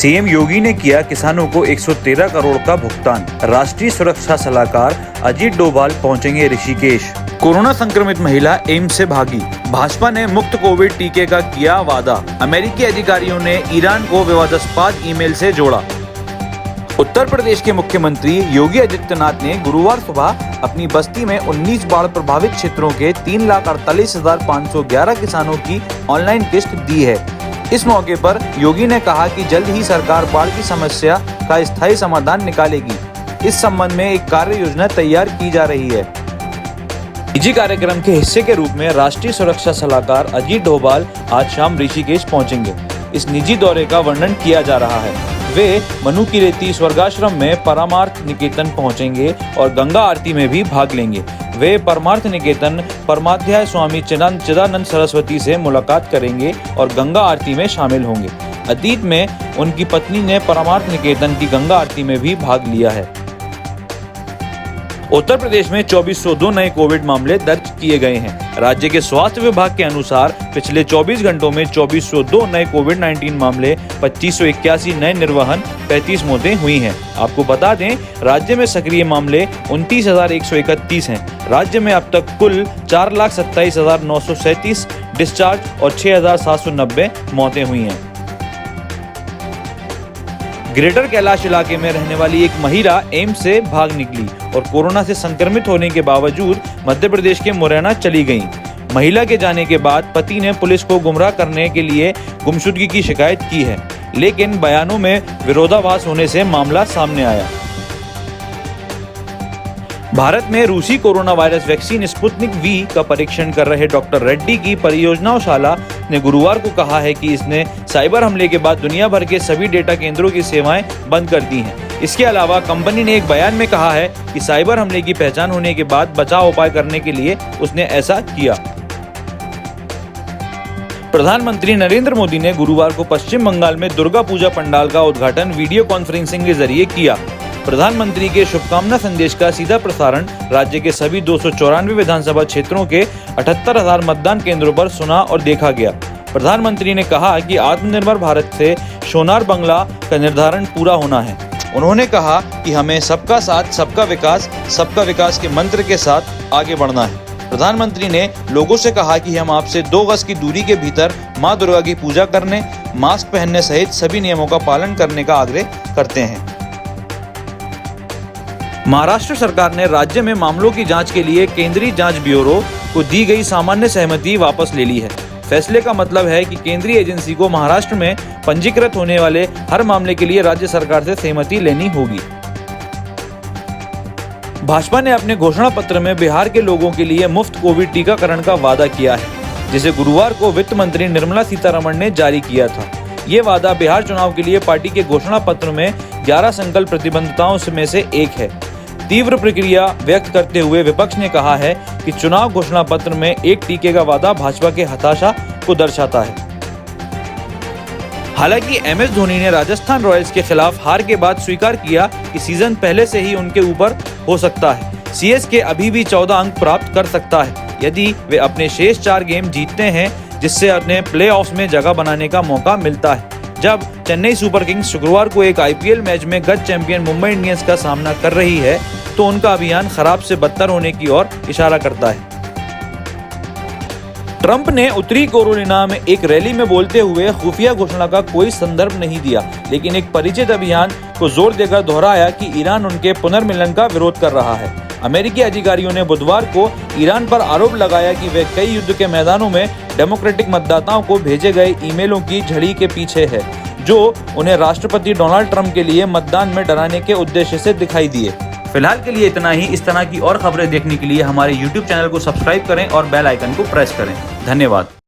CM योगी ने किया किसानों को 113 करोड़ का भुगतान। राष्ट्रीय सुरक्षा सलाहकार अजीत डोभाल पहुंचेंगे ऋषिकेश। कोरोना संक्रमित महिला एम्स से भागी। भाजपा ने मुफ्त कोविड टीके का किया वादा। अमेरिकी अधिकारियों ने ईरान को विवादास्पद ईमेल से जोड़ा। उत्तर प्रदेश के मुख्यमंत्री योगी आदित्यनाथ ने गुरुवार सुबह अपनी बस्ती में 19 बाढ़ प्रभावित क्षेत्रों के 3,48,511 किसानों की ऑनलाइन किस्त दी है। इस मौके पर योगी ने कहा कि जल्द ही सरकार बाढ़ की समस्या का स्थायी समाधान निकालेगी। इस संबंध में एक कार्य योजना तैयार की जा रही है। निजी कार्यक्रम के हिस्से के रूप में राष्ट्रीय सुरक्षा सलाहकार अजीत डोभाल आज शाम ऋषिकेश पहुंचेंगे। इस निजी दौरे का वर्णन किया जा रहा है। वे मनुकीरेती स्वर्गाश्रम में परमार्थ निकेतन पहुंचेंगे और गंगा आरती में भी भाग लेंगे। वे परमार्थ निकेतन परमाध्याय स्वामी चिदानंद सरस्वती से मुलाकात करेंगे और गंगा आरती में शामिल होंगे। अतीत में उनकी पत्नी ने परमार्थ निकेतन की गंगा आरती में भी भाग लिया है। उत्तर प्रदेश में 2402 नए कोविड मामले दर्ज किए गए हैं। राज्य के स्वास्थ्य विभाग के अनुसार पिछले 24 घंटों में 2402 नए कोविड-19 मामले, 2581 नए निर्वहन, 35 मौतें हुई हैं। आपको बता दें, राज्य में सक्रिय मामले 29,131 हैं। राज्य में अब तक कुल 4,27,937 डिस्चार्ज और 6,790 मौतें हुई हैं। ग्रेटर कैलाश इलाके में रहने वाली एक महिला एम्स से भाग निकली और कोरोना से संक्रमित होने के बावजूद मध्य प्रदेश के मुरैना चली गईं। महिला के जाने के बाद पति ने पुलिस को गुमराह करने के लिए गुमशुदगी की शिकायत की है, लेकिन बयानों में विरोधाभास होने से मामला सामने आया। भारत में रूसी corona virus vaccine Sputnik V का परीक्षण कर रहे डॉक्टर रेड्डी की परियोजनाशाला ने गुरुवार को कहा है कि इसने साइबर हमले के बाद दुनिया भर के सभी डेटा केंद्रों की सेवाएं बंद कर दी हैं। इसके अलावा कंपनी ने एक बयान में कहा है कि साइबर हमले की पहचान होने के बाद बचाव उपाय करने के लिए उसने ऐसा किया। प्रधानमंत्री नरेंद्र मोदी ने गुरुवार को पश्चिम बंगाल में दुर्गा पूजा पंडाल का उद्घाटन वीडियो कॉन्फ्रेंसिंग के जरिए किया। प्रधानमंत्री के शुभकामना संदेश का सीधा प्रसारण राज्य के सभी 294 विधानसभा क्षेत्रों के 78,000 मतदान केंद्रों पर सुना और देखा गया। प्रधानमंत्री ने कहा कि आत्मनिर्भर भारत से सोनार बंगला का निर्धारण पूरा होना है। उन्होंने कहा कि हमें सबका साथ सबका विकास के मंत्र के साथ आगे बढ़ना है। प्रधानमंत्री ने लोगों से कहा कि हम आपसे 2 गज की दूरी के भीतर मां दुर्गा की पूजा करने, मास्क पहनने सहित सभी नियमों का पालन करने का आग्रह करते हैं। महाराष्ट्र सरकार ने राज्य में मामलों की जांच के लिए केंद्रीय जांच ब्यूरो को दी गई सामान्य सहमति वापस ले ली है। फैसले का मतलब है कि केंद्रीय एजेंसी को महाराष्ट्र में पंजीकृत होने वाले हर मामले के लिए राज्य सरकार से सहमति लेनी होगी। भाजपा ने अपने घोषणा पत्र में बिहार के लोगों के लिए मुफ्त कोविड टीकाकरण का वादा किया है, जिसे गुरुवार को वित्त मंत्री निर्मला सीतारमण ने जारी किया था। ये वादा बिहार चुनाव के लिए पार्टी के घोषणा पत्र में 11 संकल्प प्रतिबद्धताओं में से एक है। तीव्र प्रतिक्रिया व्यक्त करते हुए विपक्ष ने कहा है कि चुनाव घोषणा पत्र में एक टीके का वादा भाजपा के हताशा को दर्शाता है। हालांकि एमएस धोनी ने राजस्थान रॉयल्स के खिलाफ हार के बाद स्वीकार किया कि सीजन पहले से ही उनके ऊपर हो सकता है। सीएसके अभी भी 14 अंक प्राप्त कर सकता है यदि वे अपने शेष 4 गेम जीतते हैं, जिससे उन्हें प्लेऑफ्स में जगह बनाने का मौका मिलता है। जब चेन्नई सुपर किंग्स शुक्रवार को एक आईपीएल मैच में गत चैंपियन मुंबई इंडियंस का सामना कर रही है, तो उनका अभियान खराब से बदतर होने की ओर इशारा करता है। ट्रंप ने उत्तरी कैरोलिना में एक रैली में बोलते हुए खुफिया घोषणा का कोई संदर्भ नहीं दिया, लेकिन एक परिचित अभियान को जोर देकर दोहराया कि ईरान उनके पुनर्मिलन का विरोध कर रहा है। अमेरिकी अधिकारियों ने बुधवार को ईरान पर आरोप लगाया कि वे कई युद्ध के मैदानों में डेमोक्रेटिक मतदाताओं को भेजे गए ईमेलों की झड़ी के पीछे है, जो उन्हें राष्ट्रपति डोनाल्ड ट्रंप के लिए मतदान में डराने के उद्देश्य से दिखाई दिए। फिलहाल के लिए इतना ही। इस तरह की और खबरें देखने के लिए हमारे YouTube चैनल को सब्सक्राइब करें और बेल आइकन को प्रेस करें। धन्यवाद।